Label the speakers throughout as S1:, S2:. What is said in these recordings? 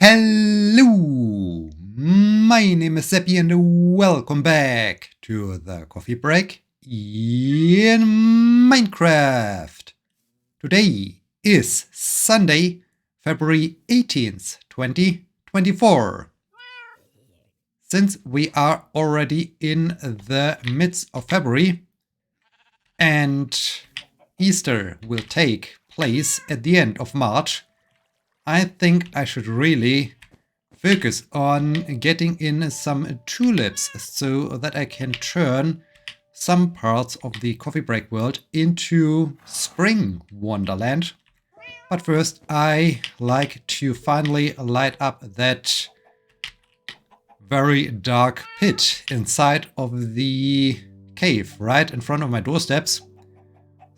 S1: Hello, my name is Sebbi and welcome back to the coffee break in Minecraft. Today is Sunday, February 18th, 2024. Since we are already in the midst of February and Easter will take place at the end of March, I think I should really focus on getting in some tulips so that I can turn some parts of the coffee break world into spring wonderland. But first, I like to finally light up that very dark pit inside of the cave right in front of my doorsteps.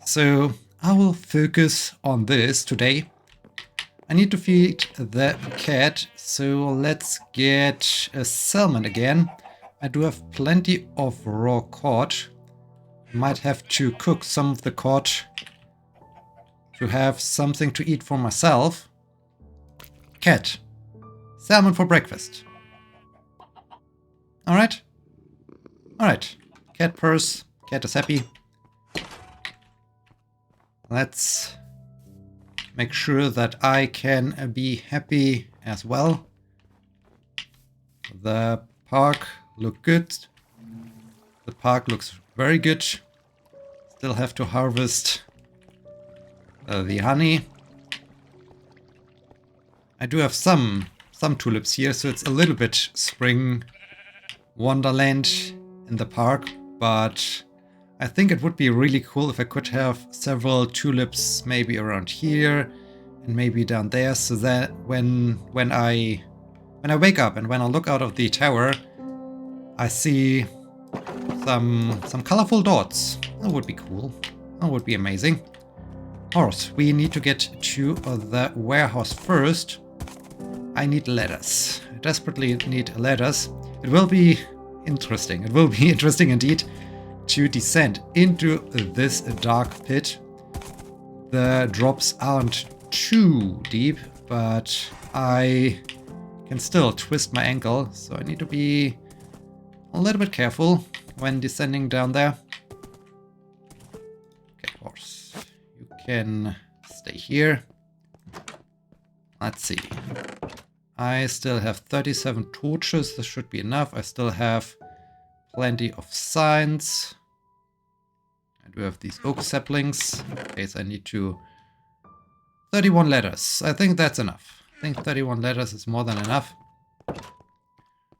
S1: So I will focus on this today. I need to feed the cat, so let's get a salmon again. I do have plenty of raw cod. Might have to cook some of the cod to have something to eat for myself. Cat. Salmon for breakfast. Alright. Alright. Cat purse. Cat is happy. Let's make sure that I can be happy as well. The park looks good. The park looks very good. Still have to harvest the honey. I do have some tulips here, so it's a little bit spring wonderland in the park, but I think it would be really cool if I could have several tulips maybe around here and maybe down there, so that when I wake up and when I look out of the tower, I see some colorful dots. That would be cool. That would be amazing. Of course, we need to get to the warehouse first. I need ladders. I desperately need ladders. It will be interesting. It will be interesting indeed to descend into this dark pit. The drops aren't too deep, but I can still twist my ankle, so I need to be a little bit careful when descending down there. Okay, horse, you can stay here. Let's see. I still have 37 torches. This should be enough. I still have plenty of signs. I do have these oak saplings in case I need to. 31 ladders. I think that's enough. I think 31 ladders is more than enough.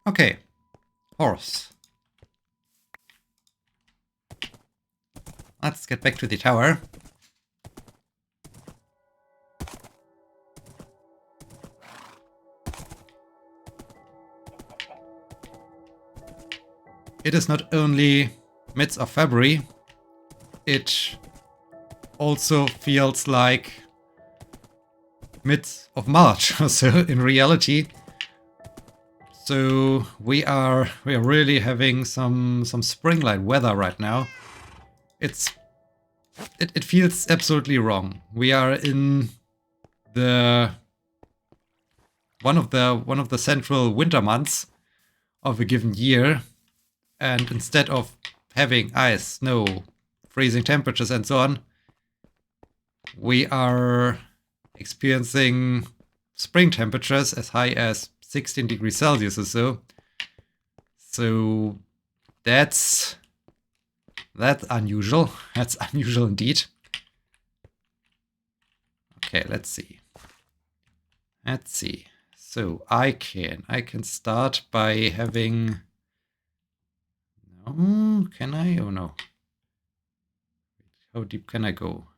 S1: Okay. Horse. Let's get back to the tower. It is not only midst of February, it also feels like midst of March, so in reality. So we are really having some spring-like weather right now. It feels absolutely wrong. We are in the one of the central winter months of a given year. And instead of having ice, snow, freezing temperatures and so on, we are experiencing spring temperatures as high as 16 degrees Celsius or so. So that's unusual. That's unusual indeed. Okay, let's see. Let's see. So I can start by having. Can I? Oh no. How deep can I go?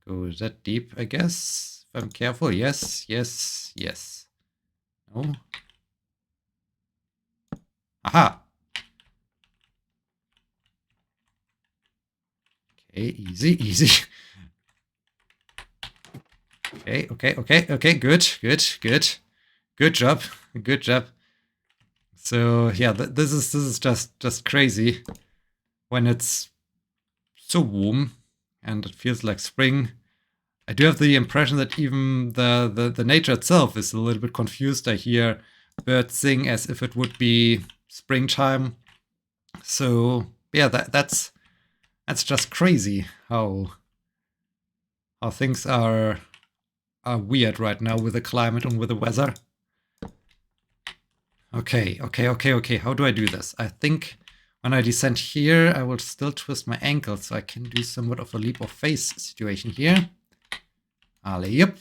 S1: Can go that deep, I guess. If I'm careful. Yes, yes, yes. No. Aha! Okay, easy, easy. Okay, good. Good job. Good job. So yeah, this is just crazy when it's so warm and it feels like spring. I do have the impression that even the nature itself is a little bit confused. I hear birds sing as if it would be springtime. So yeah, that's just crazy how things are weird right now with the climate and with the weather. Okay. How do I do this? I think when I descend here, I will still twist my ankle, so I can do somewhat of a leap of faith situation here. Alley-up.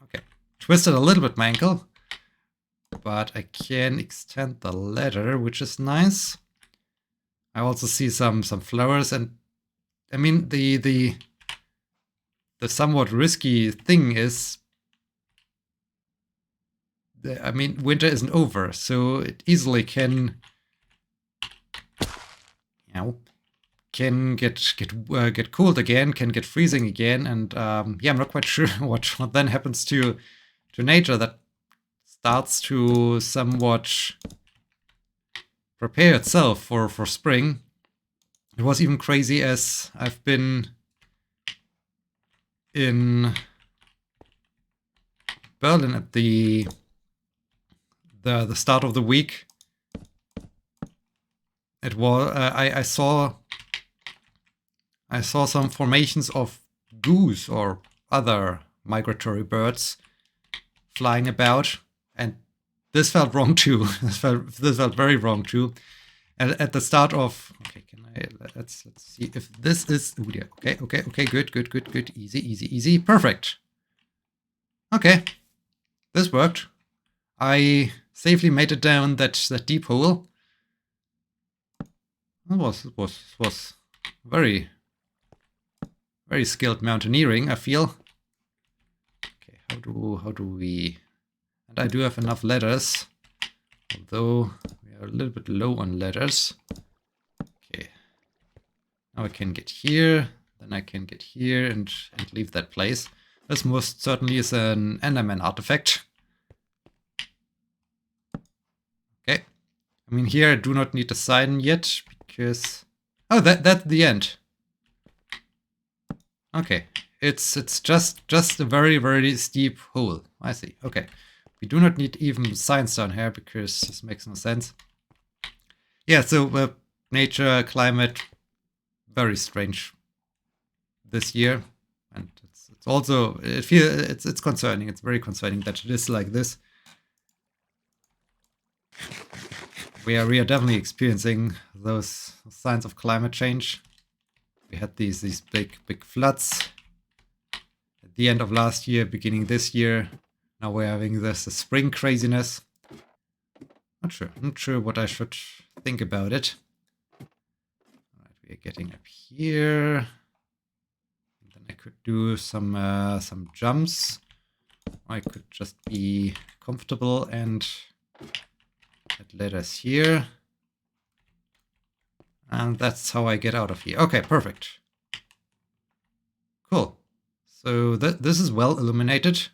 S1: Okay, twisted a little bit my ankle, but I can extend the ladder, which is nice. I also see some flowers, and I mean the somewhat risky thing is, I mean, winter isn't over, so it easily can, can get cold again, can get freezing again, and yeah, I'm not quite sure what then happens to nature that starts to somewhat prepare itself for spring. It was even crazy as I've been in Berlin at the start of the week. It was I saw some formations of goose or other migratory birds flying about, and this felt wrong too. this felt very wrong too. And at the start of, okay, let's see if this is, oh dear. Okay, good, easy, perfect. Okay, this worked. I safely made it down that deep hole. It was very skilled mountaineering, I feel. Okay, how do we? And I do have enough ladders, although we are a little bit low on ladders. Okay, now I can get here, then I can get here and leave that place. This most certainly is an Enderman artifact. Okay, I mean here I do not need a sign yet because, oh, that's the end. Okay, it's just a very steep hole. I see. Okay, we do not need even signs down here because this makes no sense. Yeah, so nature, climate, very strange this year, and it's also it's concerning. It's very concerning that it is like this. We are definitely experiencing those signs of climate change. We had these big floods at the end of last year, beginning this year. Now we're having this spring craziness. Not sure what I should think about it. All right, we are getting up here. And then I could do some jumps. I could just be comfortable and add ladders here. And that's how I get out of here. Okay, perfect. Cool. So this is well illuminated.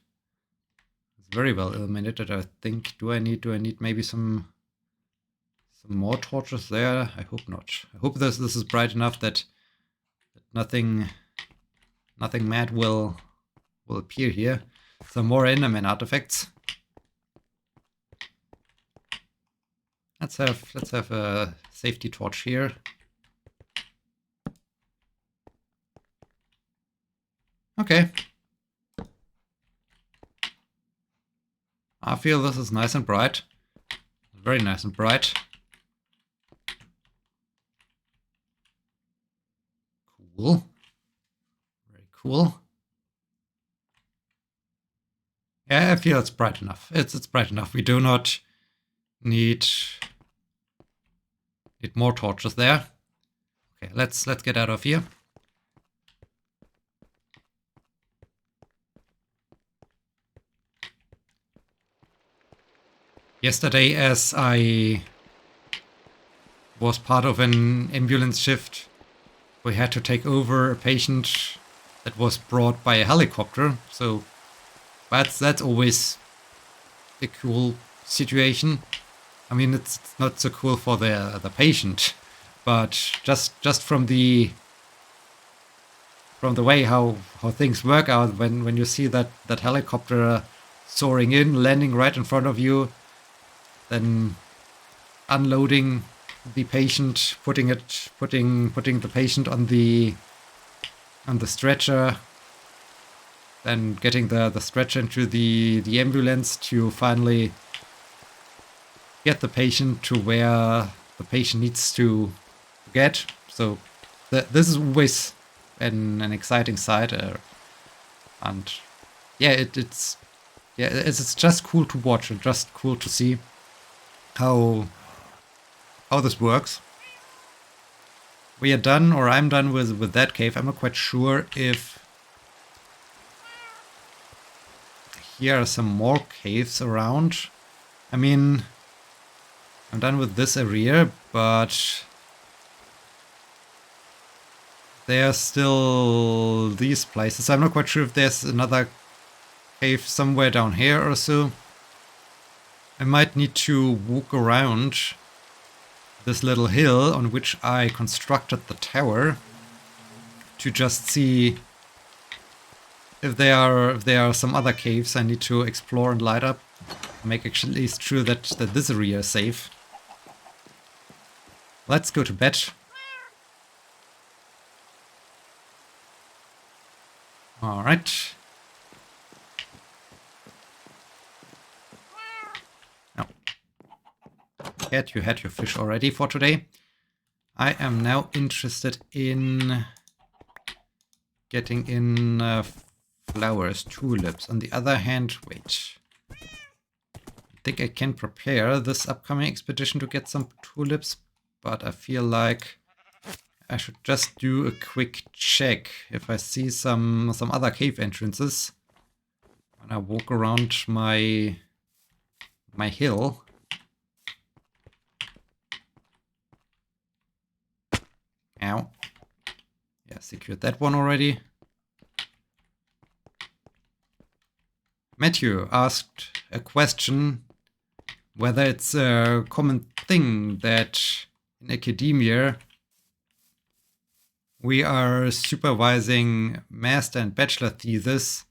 S1: It's very well illuminated, I think. Do I need maybe some more torches there? I hope not. I hope this is bright enough that nothing mad will appear here. Some more Enderman artifacts. Let's have a safety torch here. Okay. I feel this is nice and bright. Very nice and bright. Cool. Very cool. Yeah, I feel it's bright enough. It's bright enough. We do not need more torches there. Okay, let's get out of here. Yesterday, as I was part of an ambulance shift, we had to take over a patient that was brought by a helicopter. So that's always a cool situation. I mean, it's not so cool for the patient, but just from the from the way how things work out when you see that helicopter soaring in, landing right in front of you, then unloading the patient, putting the patient on the stretcher, then getting the stretcher into the ambulance to finally get the patient to where the patient needs to get. So this is always an exciting side, and yeah, it's just cool to watch and just cool to see how this works. We are done, or I'm done with that cave. I'm not quite sure if here are some more caves around. I mean, I'm done with this area, but there are still these places. I'm not quite sure if there's another cave somewhere down here or so. I might need to walk around this little hill on which I constructed the tower to just see if there are some other caves I need to explore and light up. Make at least sure that this area is safe. Let's go to bed. Alright. No. Cat, you had your fish already for today. I am now interested in getting in flowers, tulips. On the other hand, wait. I think I can prepare this upcoming expedition to get some tulips, but I feel like I should just do a quick check if I see some other cave entrances when I walk around my hill. Ow. Yeah, secured that one already. Matthew asked a question whether it's a common thing that in academia we are supervising master and bachelor thesis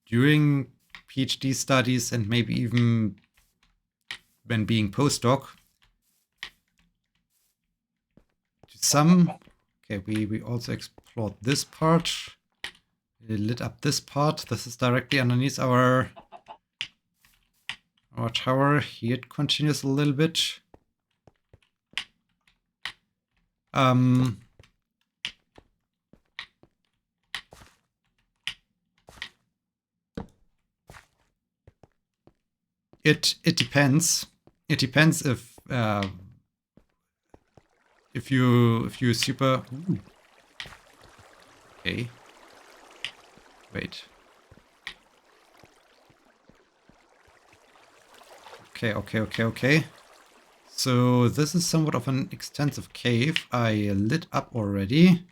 S1: during PhD studies and maybe even when being postdoc. To some, okay, we also explored this part. We lit up this part. This is directly underneath our tower. Here it continues a little bit. It depends. It depends if you super. Ooh. Okay. Wait. Okay. So this is somewhat of an extensive cave. I lit up already.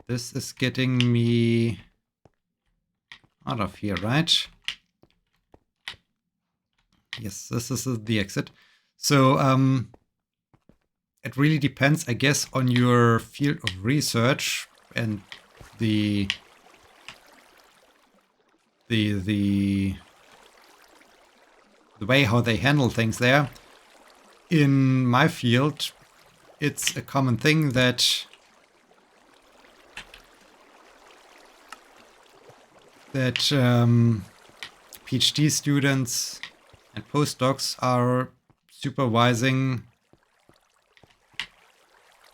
S1: This is getting me out of here, right? Yes, this is the exit. So it really depends, I guess, on your field of research and the way how they handle things there. In my field, it's a common thing that PhD students and postdocs are supervising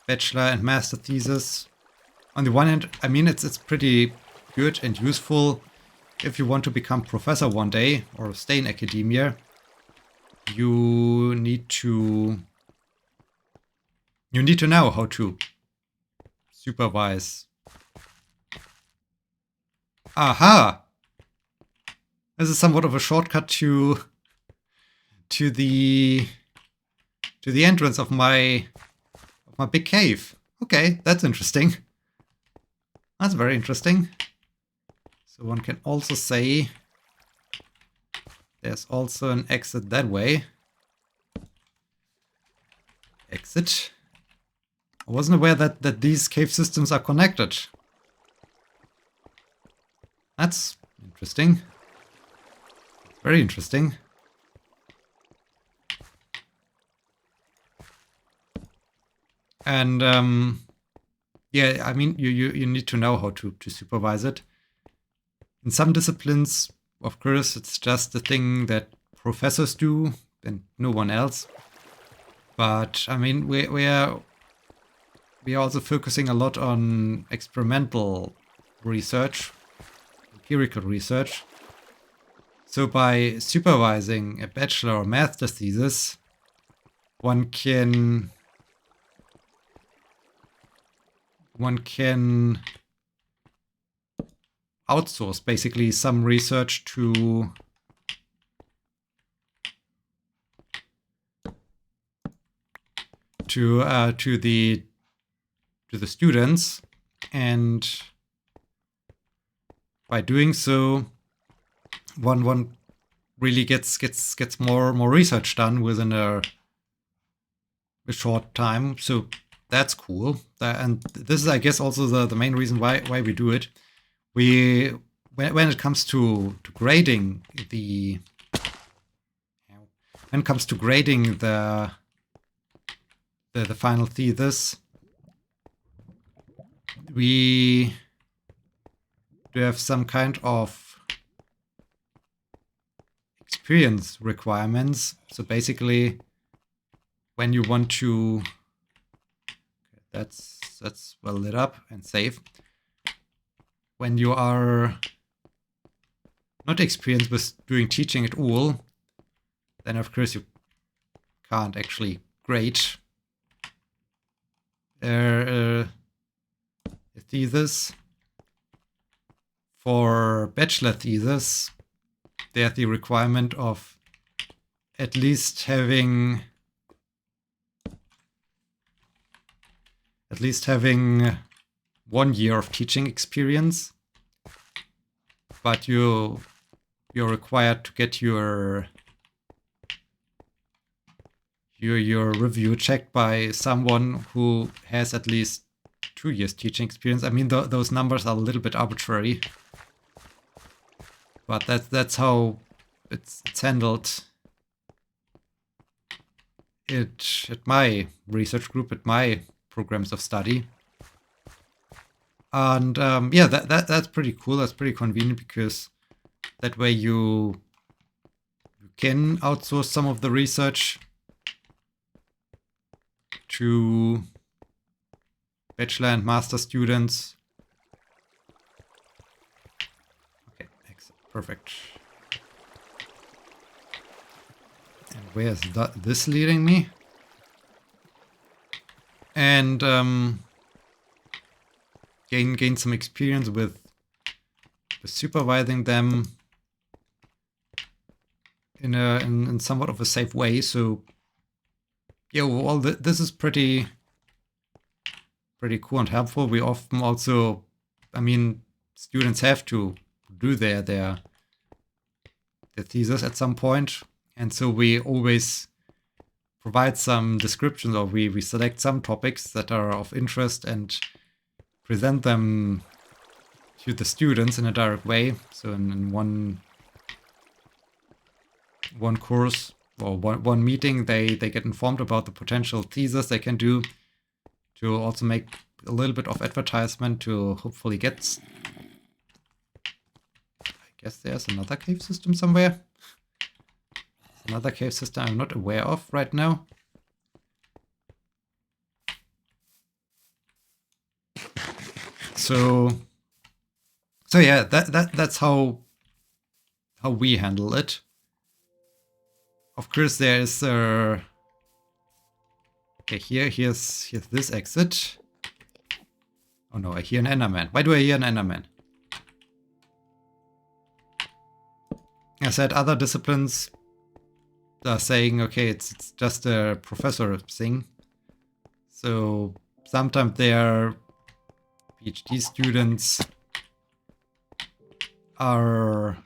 S1: bachelor and master thesis. On the one hand, I mean, it's pretty good and useful if you want to become professor one day or stay in academia. You need to know how to supervise. Aha! This is somewhat of a shortcut to the entrance of my big cave. Okay, that's interesting. That's very interesting. So one can also say there's also an exit that way. Exit. I wasn't aware that these cave systems are connected. That's interesting. Very interesting. And yeah, I mean, you need to know how to supervise it. In some disciplines, of course, it's just the thing that professors do and no one else. But I mean, we are also focusing a lot on experimental research, empirical research. So by supervising a bachelor or master's thesis, one can outsource basically some research to the students, and by doing so, one really gets more research done within a short time. So that's cool. And this is, I guess, also the main reason why we do it. When it comes to grading the final thesis, we do have some kind of experience requirements. So basically, when you want to, that's well lit up and safe. When you are not experienced with doing teaching at all, then of course you can't actually grade a thesis. For bachelor thesis, there's the requirement of at least having 1 year of teaching experience, but you're required to get your review checked by someone who has at least 2 years teaching experience. I mean, those numbers are a little bit arbitrary, but that's how it's handled at my research group, at my programs of study. And yeah, that's pretty cool. That's pretty convenient, because that way you can outsource some of the research to bachelor and master students. Okay, excellent, perfect. And where's this leading me? And gain some experience with supervising them in somewhat of a safe way. So yeah, well, this is pretty cool and helpful. We often also, I mean, students have to do their thesis at some point, and so we always provide some descriptions, or we select some topics that are of interest and present them to the students in a direct way. So in one course or one meeting, they get informed about the potential thesis they can do, to also make a little bit of advertisement to hopefully get. I guess there's another cave system somewhere. Another cave system I'm not aware of right now. So yeah, that's how we handle it. Of course, there is okay, here's this exit. Oh no, I hear an Enderman. Why do I hear an Enderman? I said other disciplines are saying, okay, it's just a professor thing. So sometimes their PhD students are...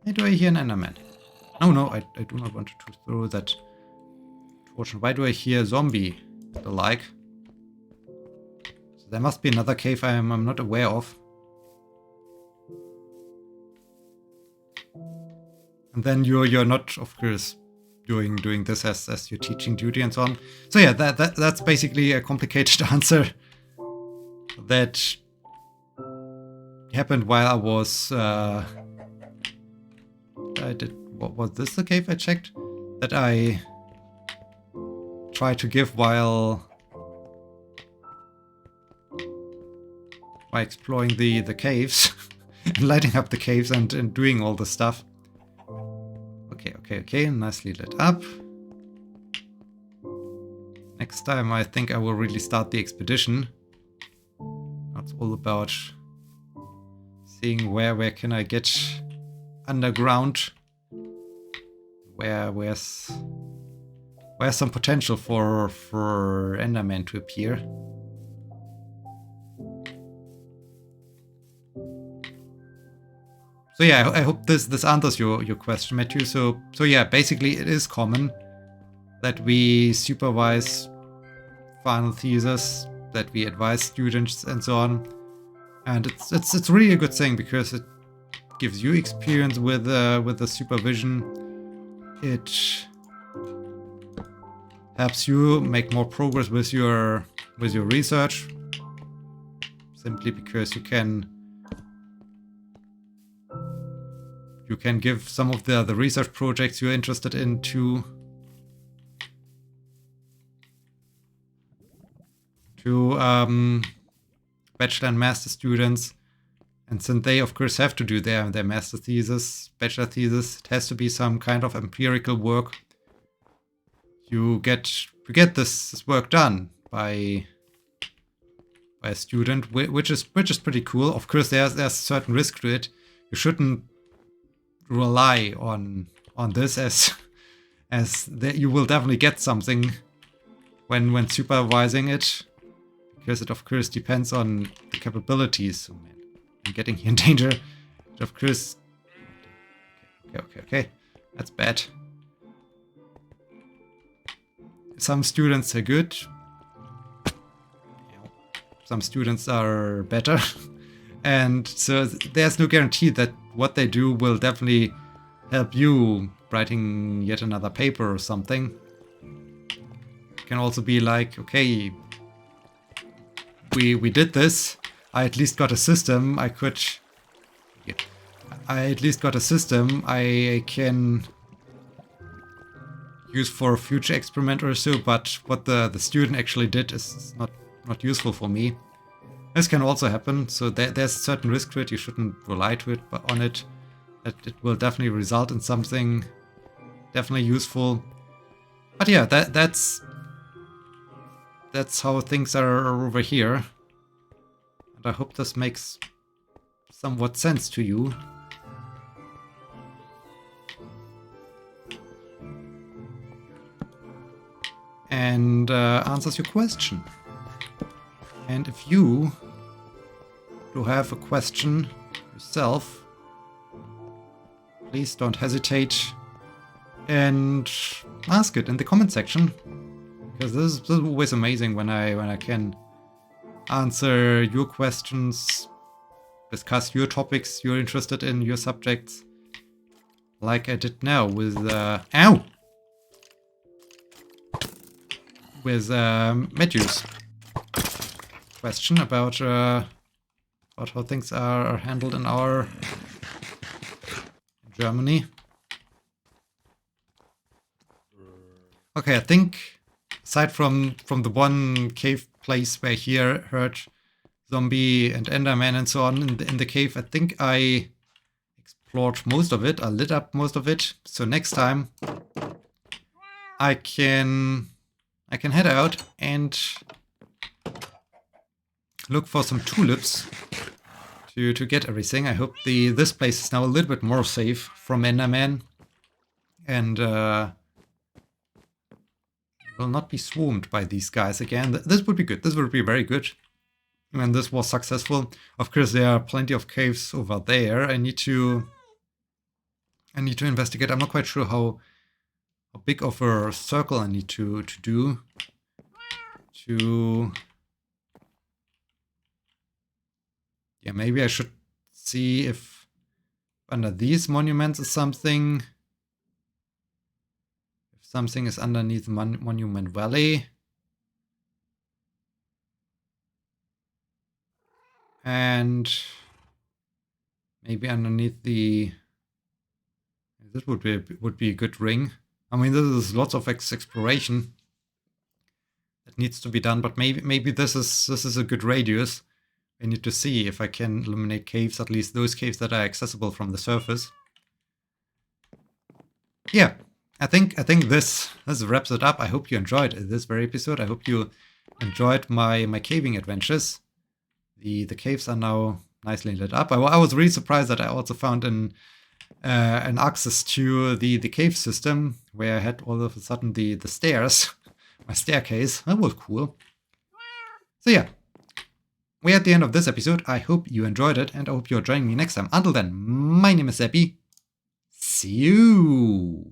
S1: Why do I hear an Enderman? No, I do not want to throw that Unfortunately, why do I hear zombie? The like. So there must be another cave I'm not aware of. And then you're not, of course, doing this as your teaching duty and so on. So yeah, that's basically a complicated answer that happened while I was what was this the cave I checked? That I tried to give while exploring the caves and lighting up the caves and doing all the stuff. Okay, nicely lit up. Next time I think I will really start the expedition. That's all about seeing where can I get underground. Where's some potential for Enderman to appear. So yeah, I hope this answers your question, Matthew. So yeah, basically it is common that we supervise final thesis, that we advise students and so on. And it's really a good thing because it gives you experience with the supervision. It helps you make more progress with your research, simply because you can give some of the research projects you're interested in to bachelor and master students. And since they, of course, have to do their master thesis, bachelor thesis, it has to be some kind of empirical work. You get this work done by a student, which is pretty cool. Of course, there's a certain risk to it. You shouldn't rely on this as you will definitely get something when supervising it, because it of course depends on the capabilities. Oh, man, I'm getting here in danger. But of course, okay, that's bad. Some students are good. Some students are better. And so there's no guarantee that what they do will definitely help you writing yet another paper or something. It can also be like, okay, we did this. I at least got a system I can use for a future experiment or so, but what the student actually did is not useful for me. This can also happen, so there's a certain risk to it. You shouldn't rely on it. That it will definitely result in something definitely useful. But yeah, that's how things are over here. And I hope this makes somewhat sense to you. And answers your question. And if you do have a question yourself, please don't hesitate and ask it in the comment section, because this is always amazing when I can answer your questions, discuss your topics you're interested in, your subjects, like I did now with Matthew's question about how things are handled in Germany. Okay, I think aside from the one cave place where I heard zombie and enderman and so on in the cave, I think I explored most of it. I lit up most of it. So next time I can head out and look for some tulips to get everything. I hope this place is now a little bit more safe from Enderman and will not be swarmed by these guys again. This would be good. This would be very good when this was successful. Of course, there are plenty of caves over there. I need to investigate. I'm not quite sure how how big of a circle I need to do to... Yeah, maybe I should see if under these monuments is something. If something is underneath Monument Valley. And maybe underneath the... This would be a good ring. I mean, this is lots of exploration that needs to be done, but maybe this is a good radius. I need to see if I can eliminate caves, at least those caves that are accessible from the surface. Yeah, I think this wraps it up. I hope you enjoyed this very episode. I hope you enjoyed my caving adventures. The caves are now nicely lit up. I was really surprised that I also found an access to the cave system where I had all of a sudden the stairs, my staircase. That was cool. So yeah, we're at the end of this episode. I hope you enjoyed it, and I hope you're joining me next time. Until then, my name is Sebbi. See you!